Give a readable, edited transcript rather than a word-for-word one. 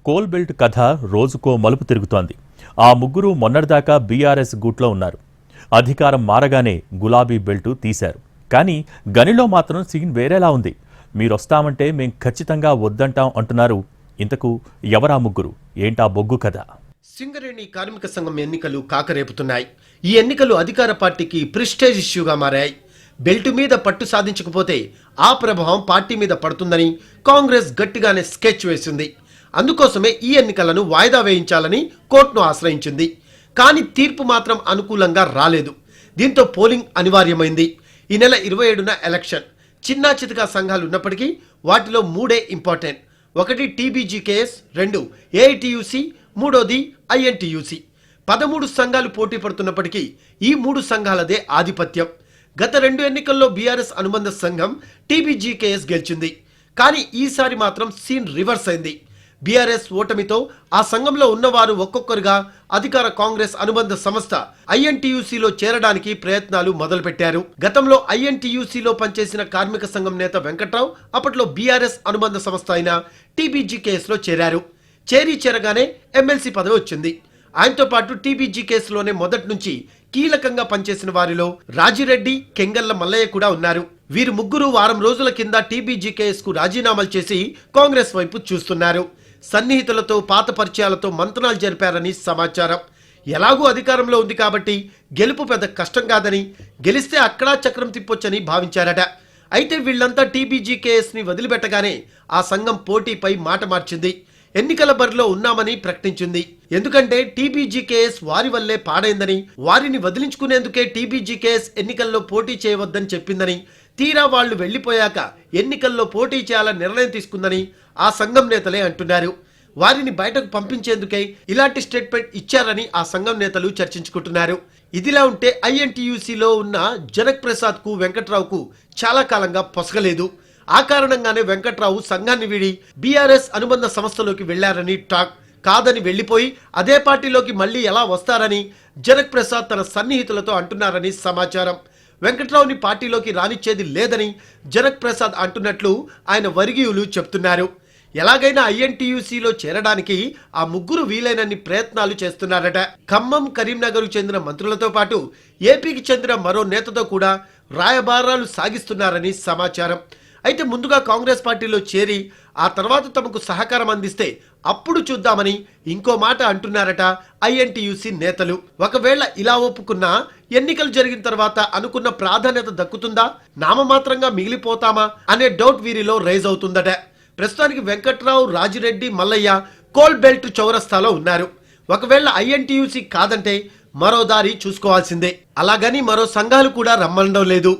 Coal belt కథ రోజుకో మలుపు తిరుగుతోంది. ఆ ముగ్గురు మొన్నటిదాకా బీఆర్ఎస్ గూట్లో ఉన్నారు. అధికారం మారగానే గులాబీ బెల్టు తీశారు. కానీ గనిలో మాత్రం సీన్ వేరేలా ఉంది. మీరొస్తామంటే మేం ఖచ్చితంగా వద్దంటాం అంటున్నారు. ఇంతకు ఎవరా ముగ్గురు, ఏంటా బొగ్గు కథ? సింగరేణి కార్మిక సంఘం ఎన్నికలు కాకరేపుతున్నాయి. ఈ ఎన్నికలు అధికార పార్టీకి ప్రెస్టేజ్ ఇష్యూగా మారాయి. బెల్టు మీద పట్టు సాధించకపోతే ఆ ప్రభావం పార్టీ మీద పడుతుందని కాంగ్రెస్ గట్టిగానే స్కెచ్ వేసింది. అందుకోసమే ఈ ఎన్నికలను వాయిదా వేయించాలని కోర్టును ఆశ్రయించింది. కానీ తీర్పు మాత్రం అనుకూలంగా రాలేదు. దీంతో పోలింగ్ అనివార్యమైంది. ఈ నెల 27న ఎలక్షన్. చిన్నా చితకా సంఘాలు ఉన్నప్పటికీ వాటిలో 3 ఇంపార్టెంట్. 1 టీబీజీకేఎస్, 2 ఏఐటీయూసీ, 3ది ఐఎన్టీయూసీ. 13 సంఘాలు పోటీ పడుతున్నప్పటికీ ఈ 3 సంఘాలదే ఆధిపత్యం. గత 2 ఎన్నికల్లో బీఆర్ఎస్ అనుబంధ సంఘం టీబీజీకేఎస్ గెలిచింది. కానీ ఈసారి మాత్రం సీన్ రివర్స్ అయింది. బీఆర్ఎస్ ఓటమితో ఆ సంఘంలో ఉన్నవారు ఒక్కొక్కరుగా అధికార కాంగ్రెస్ అనుబంధ సంస్థ ఐఎన్టీయూసీలో చేరడానికి ప్రయత్నాలు మొదలుపెట్టారు. గతంలో ఐఎన్టీయూసీలో పనిచేసిన కార్మిక సంఘం నేత వెంకట్రావు అప్పట్లో బీఆర్ఎస్ అనుబంధ సంస్థ అయిన టీబీజీకేఎస్లో చేరారు. చేరగానే ఎమ్మెల్సీ పదవి వచ్చింది. ఆయనతో పాటు టీబీజీకేఎస్లోనే మొదటి నుంచి కీలకంగా పనిచేసిన వారిలో రాజిరెడ్డి, కెంగళ్ల మల్లయ్య కూడా ఉన్నారు. వీరు ముగ్గురు వారం రోజుల కింద టీబీజీకేఎస్ కు రాజీనామాలు చేసి కాంగ్రెస్ వైపు చూస్తున్నారు. సన్నిహితులతో, పాత పరిచయాలతో మంతనాలు జరిపారని సమాచారం. ఎలాగూ అధికారంలో ఉంది కాబట్టి గెలుపు పెద్ద కష్టం కాదని, గెలిస్తే అక్కడా చక్రం తిప్పొచ్చని భావించారట. అయితే వీళ్లంతా టీబీజీకేఎస్ ని వదిలిపెట్టగానే ఆ సంఘం పోటీపై మాట మార్చింది. ఎన్నికల బరిలో ఉన్నామని ప్రకటించింది. ఎందుకంటే టీబీజీకేఎస్ వారి వల్లే పాడైందని, వారిని వదిలించుకునేందుకే టీబీజీకేఎస్ ఎన్నికల్లో పోటీ చేయవద్దని చెప్పిందని, తీరా వాళ్లు వెళ్లిపోయాక ఎన్నికల్లో పోటీ చేయాలని నిర్ణయం తీసుకుందని ఆ సంఘం నేతలే అంటున్నారు. వారిని బయటకు పంపించేందుకే ఇలాంటి స్టేట్మెంట్ ఇచ్చారని ఆ సంఘం నేతలు చర్చించుకుంటున్నారు. ఇదిలా ఉంటే ఐఎన్టీయూసీలో ఉన్న జనక్ ప్రసాద్ కు, వెంకట్రావుకు చాలా కాలంగా పొసగలేదు. ఆ కారణంగానే వెంకట్రావు సంఘాన్ని వీడి బీఆర్ఎస్ అనుబంధ సంస్థలోకి వెళ్లారని టాక్. కాదని వెళ్లిపోయి అదే పార్టీలోకి మళ్లీ ఎలా వస్తారని జనక్ ప్రసాద్ తన సన్నిహితులతో అంటున్నారని సమాచారం. వెంకట్రావుని పార్టీలోకి రానిచ్చేది లేదని జనక్ ప్రసాద్ అంటున్నట్లు ఆయన వర్గీయులు చెప్తున్నారు. ఎలాగైనా ఐఎన్టీయూసీలో చేరడానికి ఆ ముగ్గురు వీలైనన్ని ప్రయత్నాలు చేస్తున్నారట. ఖమ్మం, కరీంనగర్ చెందిన మంత్రులతో పాటు ఏపీకి చెందిన మరో నేతతో కూడా రాయబారాలు సాగిస్తున్నారని సమాచారం. అయితే ముందుగా కాంగ్రెస్ పార్టీలో చేరి ఆ తర్వాత తమకు సహకారం అందిస్తే అప్పుడు చూద్దామని ఇంకో మాట అంటున్నారట ఐఎన్టీయూసీ నేతలు. ఒకవేళ ఇలా ఒప్పుకున్నా ఎన్నికలు జరిగిన తర్వాత అనుకున్న ప్రాధాన్యత దక్కుతుందా, నామమాత్రంగా మిగిలిపోతామా అనే డౌట్ వీరిలో రైజ్ అవుతుందట. ప్రస్తుతానికి వెంకట్రావు, రాజిరెడ్డి, మల్లయ్య కోల్ బెల్ట్ చౌరస్తాలో ఉన్నారు. ఒకవేళ ఐఎన్టీయూసీ కాదంటే మరో దారి చూసుకోవాల్సిందే. అలాగని మరో సంఘాలు కూడా రమ్మనడం లేదు.